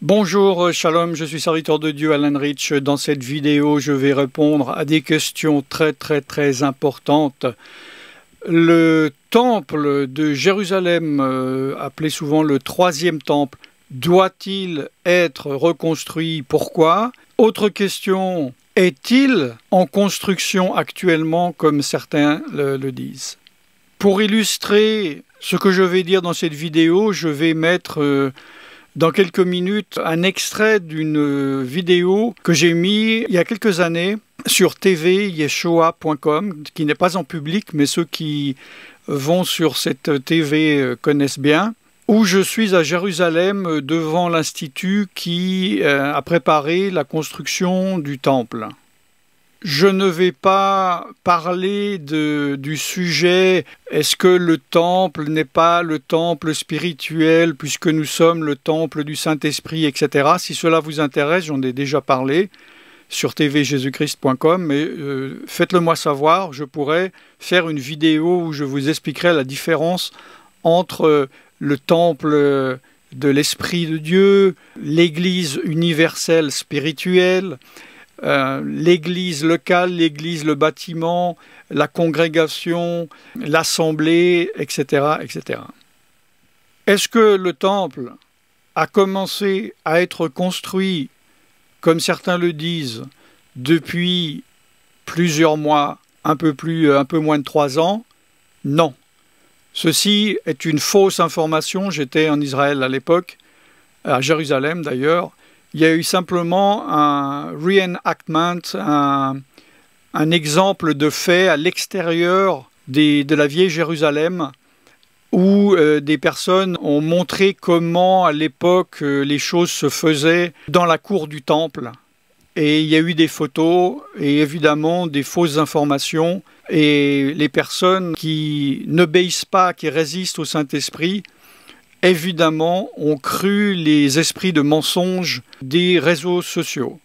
Bonjour, shalom, je suis serviteur de Dieu Alan Rich. Dans cette vidéo, je vais répondre à des questions très importantes. Le temple de Jérusalem, appelé souvent le troisième temple, doit-il être reconstruit? Pourquoi? Autre question, est-il en construction actuellement comme certains le disent? Pour illustrer ce que je vais dire dans cette vidéo, je vais mettre dans quelques minutes un extrait d'une vidéo que j'ai mis il y a quelques années sur tvyeshua.com, qui n'est pas en public, mais ceux qui vont sur cette TV connaissent bien, où je suis à Jérusalem devant l'Institut qui a préparé la construction du temple. Je ne vais pas parler du sujet « Est-ce que le temple n'est pas le temple spirituel puisque nous sommes le temple du Saint-Esprit, etc. » Si cela vous intéresse, j'en ai déjà parlé sur tvjésuschrist.com, mais faites-le moi savoir, je pourrais faire une vidéo où je vous expliquerai la différence entre le temple de l'Esprit de Dieu, l'Église universelle spirituelle, l'église locale, l'église, le bâtiment, la congrégation, l'assemblée, etc., etc. Est-ce que le temple a commencé à être construit, comme certains le disent, depuis plusieurs mois, un peu moins de 3 ans? Non. Ceci est une fausse information. J'étais en Israël à l'époque, à Jérusalem d'ailleurs. Il y a eu simplement un reenactment, un exemple de fait à l'extérieur de la vieille Jérusalem, où des personnes ont montré comment à l'époque les choses se faisaient dans la cour du temple. Et il y a eu des photos et évidemment des fausses informations. Et les personnes qui n'obéissent pas, qui résistent au Saint-Esprit, évidemment, ont cru les esprits de mensonge des réseaux sociaux.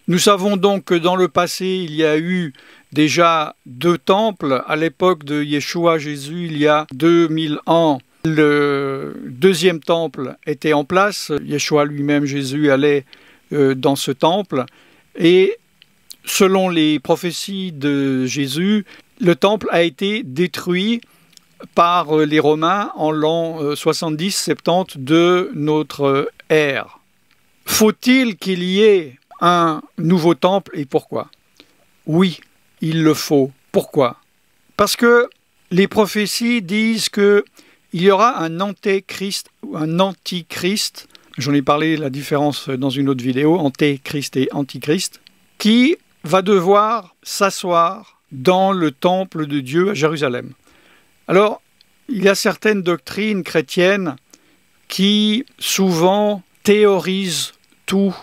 Nous savons donc que dans le passé, il y a eu déjà 2 temples. À l'époque de Yeshua, Jésus, il y a 2000 ans, le 2e temple était en place. Yeshua lui-même, Jésus, allait dans ce temple. Et selon les prophéties de Jésus, le temple a été détruit par les Romains en l'an 70-70 de notre ère. Faut-il qu'il y ait un nouveau temple et pourquoi? Oui, il le faut. Pourquoi? Parce que les prophéties disent qu'il y aura un antéchrist ou un antichrist, j'en ai parlé la différence dans une autre vidéo, antéchrist et antichrist, qui va devoir s'asseoir dans le temple de Dieu à Jérusalem. Alors, il y a certaines doctrines chrétiennes qui souvent théorisent tout,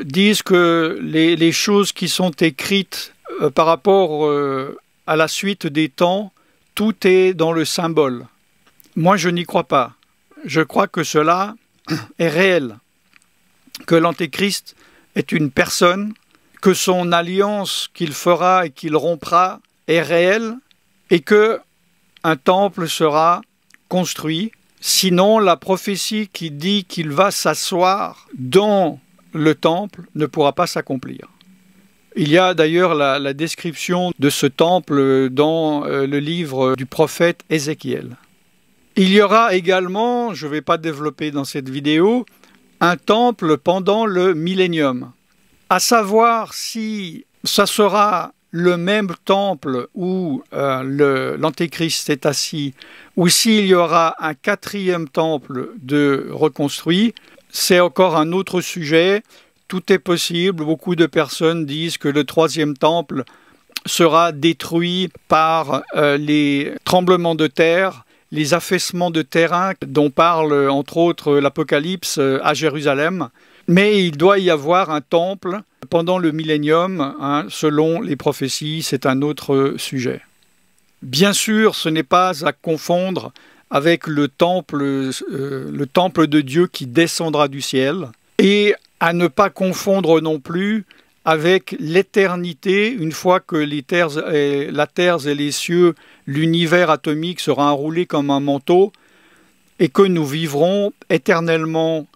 disent que les choses qui sont écrites par rapport à la suite des temps, tout est dans le symbole. Moi, je n'y crois pas. Je crois que cela est réel, que l'Antéchrist est une personne, que son alliance qu'il fera et qu'il rompra est réelle, et que un temple sera construit. Sinon, la prophétie qui dit qu'il va s'asseoir dans le temple ne pourra pas s'accomplir. Il y a d'ailleurs la description de ce temple dans le livre du prophète Ézéchiel. Il y aura également, je ne vais pas développer dans cette vidéo, un temple pendant le millénium. À savoir si ça sera le même temple où l'Antéchrist est assis, ou s'il y aura un 4e temple de reconstruit, c'est encore un autre sujet. Tout est possible. Beaucoup de personnes disent que le 3e temple sera détruit par les tremblements de terre, les affaissements de terrain dont parle entre autres l'Apocalypse à Jérusalem. Mais il doit y avoir un temple pendant le millénium, selon les prophéties, c'est un autre sujet. Bien sûr, ce n'est pas à confondre avec le temple de Dieu qui descendra du ciel, et à ne pas confondre non plus avec l'éternité, une fois que la terre et les cieux, l'univers atomique sera enroulé comme un manteau, et que nous vivrons éternellement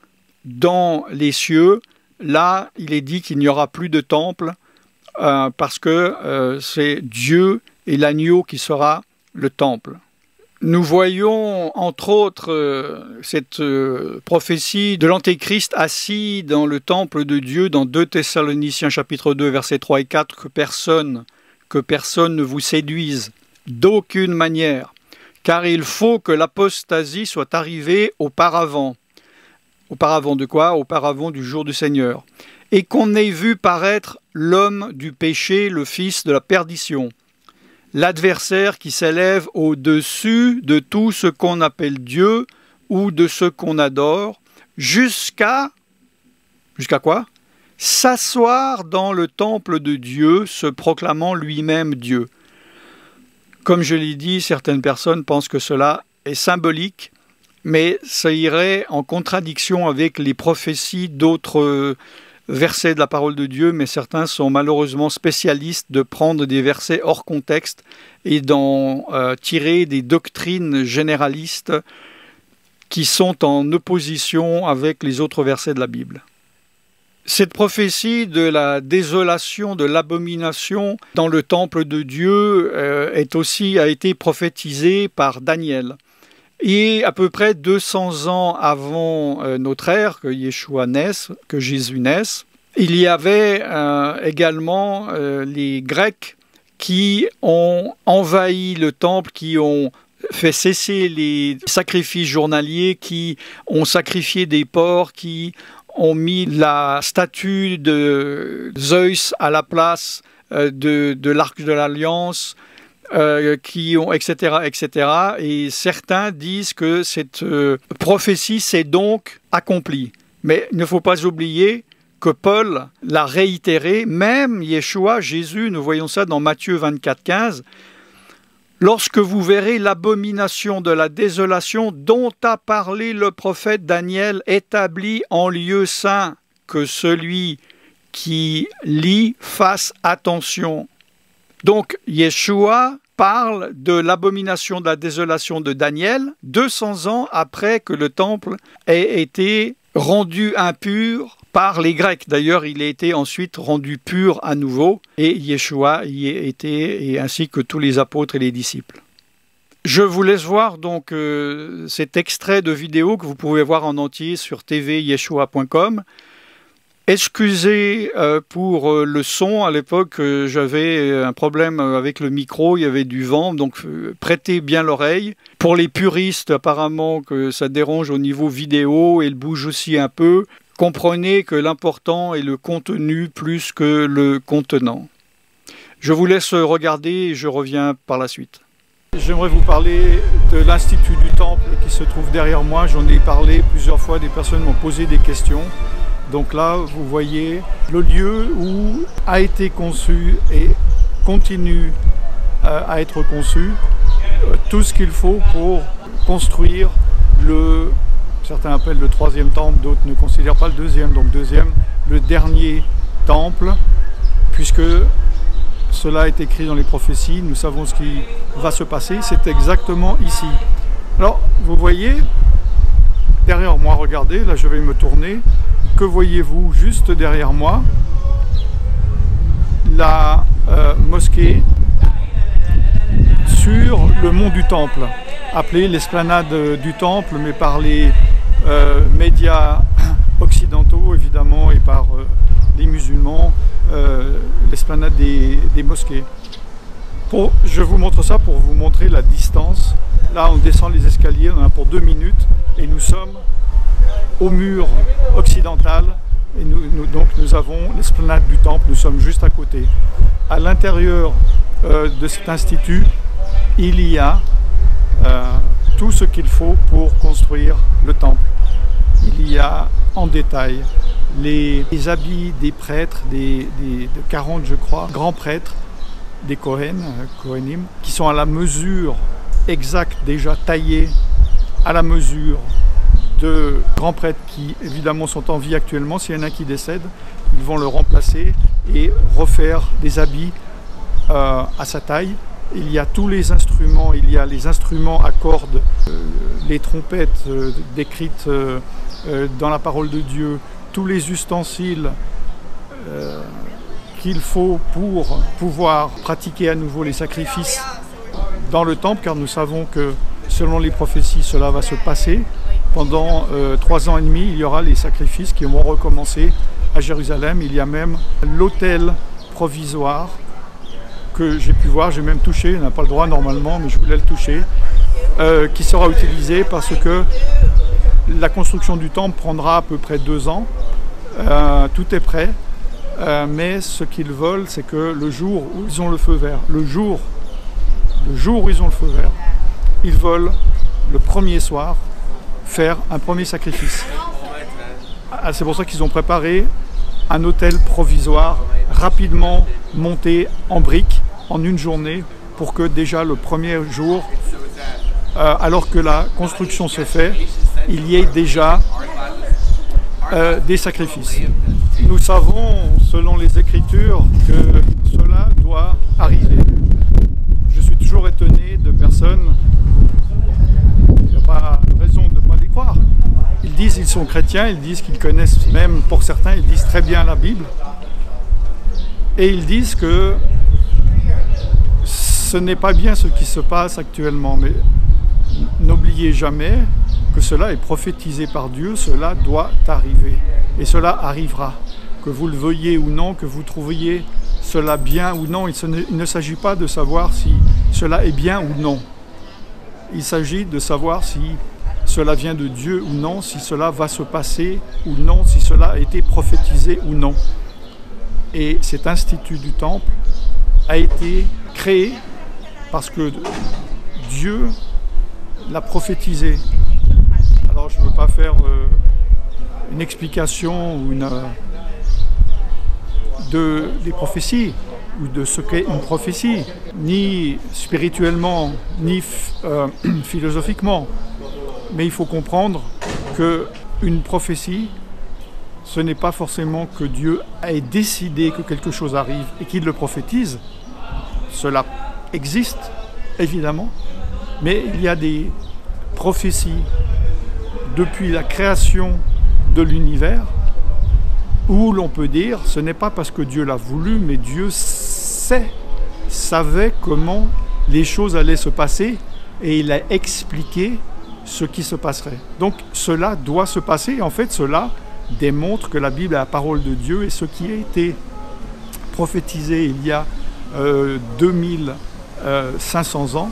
dans les cieux, là, il est dit qu'il n'y aura plus de temple parce que c'est Dieu et l'agneau qui sera le temple. Nous voyons entre autres cette prophétie de l'Antéchrist assis dans le temple de Dieu dans 2 Thessaloniciens chapitre 2 versets 3 et 4 que personne ne vous séduise d'aucune manière, car il faut que l'apostasie soit arrivée auparavant. Auparavant de quoi? Auparavant du jour du Seigneur. Et qu'on ait vu paraître l'homme du péché, le fils de la perdition, l'adversaire qui s'élève au-dessus de tout ce qu'on appelle Dieu ou de ce qu'on adore, jusqu'à quoi? S'asseoir dans le temple de Dieu, se proclamant lui-même Dieu. Comme je l'ai dit, certaines personnes pensent que cela est symbolique, mais ça irait en contradiction avec les prophéties d'autres versets de la parole de Dieu, mais certains sont malheureusement spécialistes de prendre des versets hors contexte et d'en tirer des doctrines généralistes qui sont en opposition avec les autres versets de la Bible. Cette prophétie de la désolation, de l'abomination dans le temple de Dieu a été prophétisée par Daniel. Et à peu près 200 ans avant notre ère, que Yeshua naisse, que Jésus naisse, il y avait également les Grecs qui ont envahi le temple, qui ont fait cesser les sacrifices journaliers, qui ont sacrifié des porcs, qui ont mis la statue de Zeus à la place de l'Arc de l'Alliance, etc., etc. Et certains disent que cette prophétie s'est donc accomplie. Mais il ne faut pas oublier que Paul l'a réitéré, même Yeshua, Jésus, nous voyons ça dans Matthieu 24, 15, « Lorsque vous verrez l'abomination de la désolation dont a parlé le prophète Daniel établi en lieu saint, que celui qui lit fasse attention. » Donc Yeshua parle de l'abomination de la désolation de Daniel 200 ans après que le temple ait été rendu impur par les Grecs. D'ailleurs, il a été ensuite rendu pur à nouveau et Yeshua y a été, et ainsi que tous les apôtres et les disciples. Je vous laisse voir donc cet extrait de vidéo que vous pouvez voir en entier sur tvyeshua.com. Excusez pour le son, à l'époque j'avais un problème avec le micro, il y avait du vent, donc prêtez bien l'oreille. Pour les puristes, apparemment que ça dérange au niveau vidéo, et elle bouge aussi un peu. Comprenez que l'important est le contenu plus que le contenant. Je vous laisse regarder et je reviens par la suite. J'aimerais vous parler de l'Institut du Temple qui se trouve derrière moi. J'en ai parlé plusieurs fois, des personnes m'ont posé des questions. Donc là, vous voyez le lieu où a été conçu et continue à être conçu tout ce qu'il faut pour construire certains appellent le troisième temple, d'autres ne considèrent pas le deuxième, donc le dernier temple, puisque cela est écrit dans les prophéties, nous savons ce qui va se passer, c'est exactement ici. Alors, vous voyez, derrière moi, regardez, là je vais me tourner. Que voyez-vous juste derrière moi? La mosquée sur le mont du Temple, appelée l'esplanade du Temple, mais par les médias occidentaux évidemment et par les musulmans, l'esplanade des mosquées. Je vous montre ça pour vous montrer la distance. Là on descend les escaliers, on en a pour 2 minutes et nous sommes au mur occidental et donc nous avons l'esplanade du temple, nous sommes juste à côté. À l'intérieur de cet institut, il y a tout ce qu'il faut pour construire le temple. Il y a en détail les habits des prêtres, de 40 je crois, grands prêtres, des Kohenim, qui sont à la mesure exacte, déjà taillés à la mesure de grands prêtres qui évidemment sont en vie actuellement. S'il y en a qui décèdent, ils vont le remplacer et refaire des habits à sa taille. il y a tous les instruments, il y a les instruments à cordes, les trompettes décrites dans la parole de Dieu, tous les ustensiles qu'il faut pour pouvoir pratiquer à nouveau les sacrifices dans le temple, car nous savons que selon les prophéties, cela va se passer. Pendant 3 ans et demi, il y aura les sacrifices qui vont recommencer à Jérusalem. Il y a même l'autel provisoire que j'ai pu voir, j'ai même touché, on n'a pas le droit normalement, mais je voulais le toucher, qui sera utilisé parce que la construction du temple prendra à peu près 2 ans. Tout est prêt, mais ce qu'ils veulent, c'est que le jour où ils ont le feu vert, le jour où ils ont le feu vert, ils veulent le premier soir faire un premier sacrifice. C'est pour ça qu'ils ont préparé un autel provisoire rapidement monté en briques en une journée pour que déjà le premier jour, alors que la construction se fait, il y ait déjà des sacrifices. Nous savons, selon les Écritures, que cela doit arriver. Je suis toujours étonné de personnes, il n'y a pas raison de ne pas les croire. Ils disent qu'ils sont chrétiens, ils disent qu'ils connaissent même, pour certains, ils disent très bien la Bible. Et ils disent que ce n'est pas bien ce qui se passe actuellement. Mais n'oubliez jamais que cela est prophétisé par Dieu, cela doit arriver. Et cela arrivera. Que vous le veuillez ou non, que vous trouviez cela bien ou non, il ne s'agit pas de savoir si cela est bien ou non. Il s'agit de savoir si cela vient de Dieu ou non, si cela va se passer ou non, si cela a été prophétisé ou non. Et cet institut du temple a été créé parce que Dieu l'a prophétisé. Alors je ne veux pas faire une explication ou des prophéties ou de ce qu'est une prophétie, ni spirituellement, ni philosophiquement. Mais il faut comprendre qu'une prophétie, ce n'est pas forcément que Dieu ait décidé que quelque chose arrive et qu'il le prophétise. Cela existe, évidemment, mais il y a des prophéties depuis la création de l'univers où l'on peut dire, ce n'est pas parce que Dieu l'a voulu, mais Dieu savait comment les choses allaient se passer et il a expliqué ce qui se passerait. Donc cela doit se passer. En fait, cela démontre que la Bible est la parole de Dieu et ce qui a été prophétisé il y a 2500 ans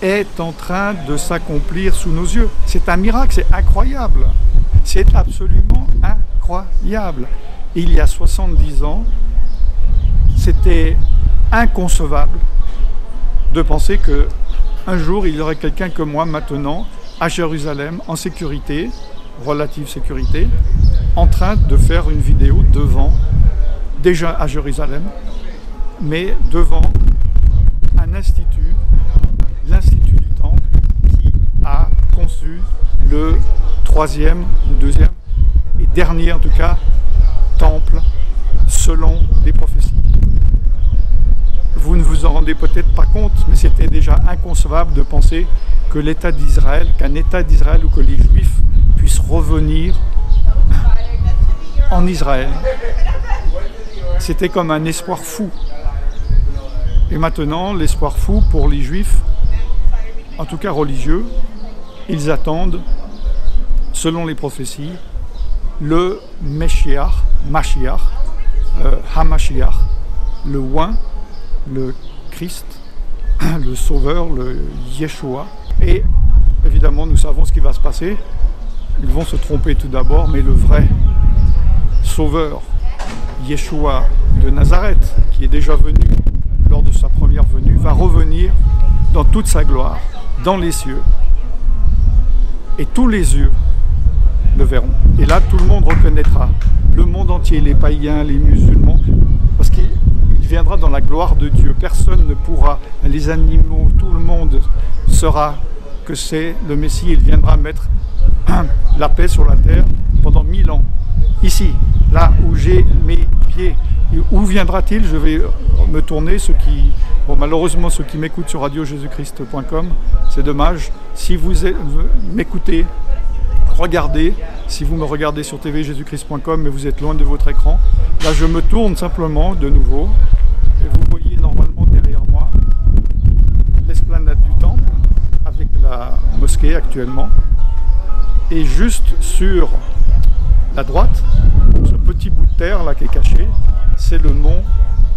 est en train de s'accomplir sous nos yeux. C'est un miracle, c'est incroyable. C'est absolument incroyable. Il y a 70 ans, c'était inconcevable de penser que un jour, il y aurait quelqu'un comme moi maintenant, à Jérusalem, en sécurité, relative sécurité, en train de faire une vidéo devant, déjà à Jérusalem, mais devant un institut, l'Institut du Temple, qui a conçu le 3e, le 2e, et dernier en tout cas, temple, selon les prophéties. Vous ne vous en rendez peut-être pas compte, mais c'était déjà inconcevable de penser que l'État d'Israël, qu'un État d'Israël ou que les Juifs puissent revenir en Israël. C'était comme un espoir fou. Et maintenant, l'espoir fou pour les Juifs, en tout cas religieux, ils attendent, selon les prophéties, le Mashiach, Hamashiach, le Oint, le Christ, le Sauveur, le Yeshua. Et évidemment, nous savons ce qui va se passer. Ils vont se tromper tout d'abord, mais le vrai Sauveur, Yeshua de Nazareth, qui est déjà venu lors de sa première venue, va revenir dans toute sa gloire, dans les cieux. Et tous les yeux le verront. Et là, tout le monde reconnaîtra. Le monde entier, les païens, les musulmans, parce qu'il viendra dans la gloire de Dieu. Personne ne pourra, les animaux, tout le monde sera que c'est le Messie, il viendra mettre la paix sur la terre pendant 1000 ans. Ici, là où j'ai mes pieds. Et où viendra-t-il? Je vais me tourner. Malheureusement, ceux qui m'écoutent sur radiojésuschrist.com, c'est dommage. Si vous m'écoutez, regardez. Si vous me regardez sur tvjésuschrist.com, mais vous êtes loin de votre écran, là je me tourne simplement de nouveau. Et vous voyez normalement derrière moi l'esplanade du temple, avec la mosquée actuellement. Et juste sur la droite, ce petit bout de terre là qui est caché, c'est le mont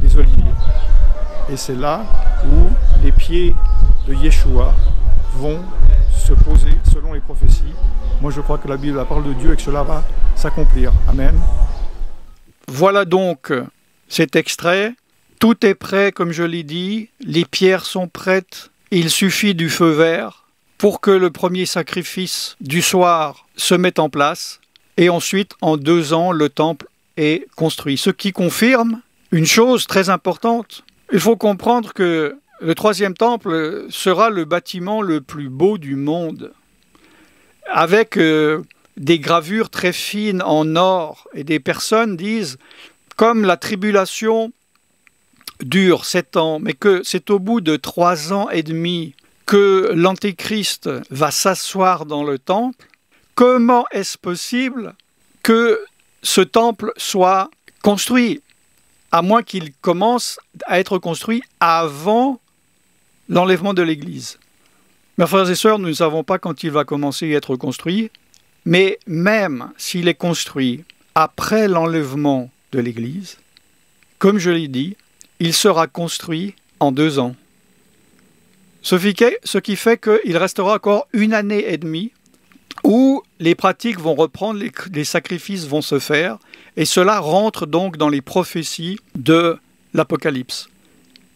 des Oliviers. Et c'est là où les pieds de Yeshua vont se poser selon les prophéties. Moi je crois que la Bible, la parole de Dieu, et que cela va s'accomplir. Amen. Voilà donc cet extrait. Tout est prêt, comme je l'ai dit. Les pierres sont prêtes. Il suffit du feu vert pour que le premier sacrifice du soir se mette en place. Et ensuite, en 2 ans, le temple est construit. Ce qui confirme une chose très importante. Il faut comprendre que le 3e temple sera le bâtiment le plus beau du monde, avec des gravures très fines en or. Et des personnes disent, comme la tribulation dure 7 ans, mais que c'est au bout de 3 ans et demi que l'Antéchrist va s'asseoir dans le temple, comment est-ce possible que ce temple soit construit, à moins qu'il commence à être construit avant l'enlèvement de l'Église? Mes frères et sœurs, nous ne savons pas quand il va commencer à être construit, mais même s'il est construit après l'enlèvement de l'Église, comme je l'ai dit, il sera construit en 2 ans. Ce qui fait qu'il restera encore 1 année et demie où les pratiques vont reprendre, les sacrifices vont se faire, et cela rentre donc dans les prophéties de l'Apocalypse.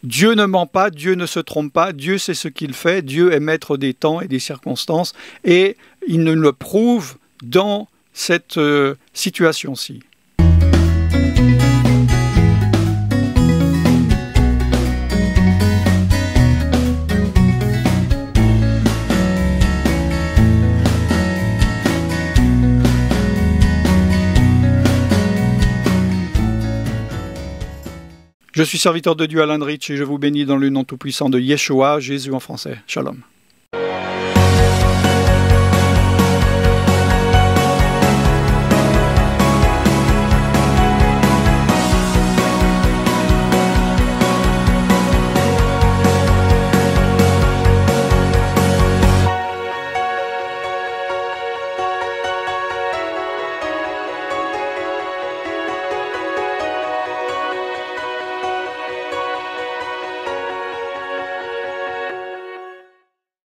Dieu ne ment pas, Dieu ne se trompe pas, Dieu sait ce qu'il fait, Dieu est maître des temps et des circonstances, et il nous le prouve dans cette situation-ci. Je suis serviteur de Dieu Alan Rich et je vous bénis dans le nom tout-puissant de Yeshua, Jésus en français. Shalom.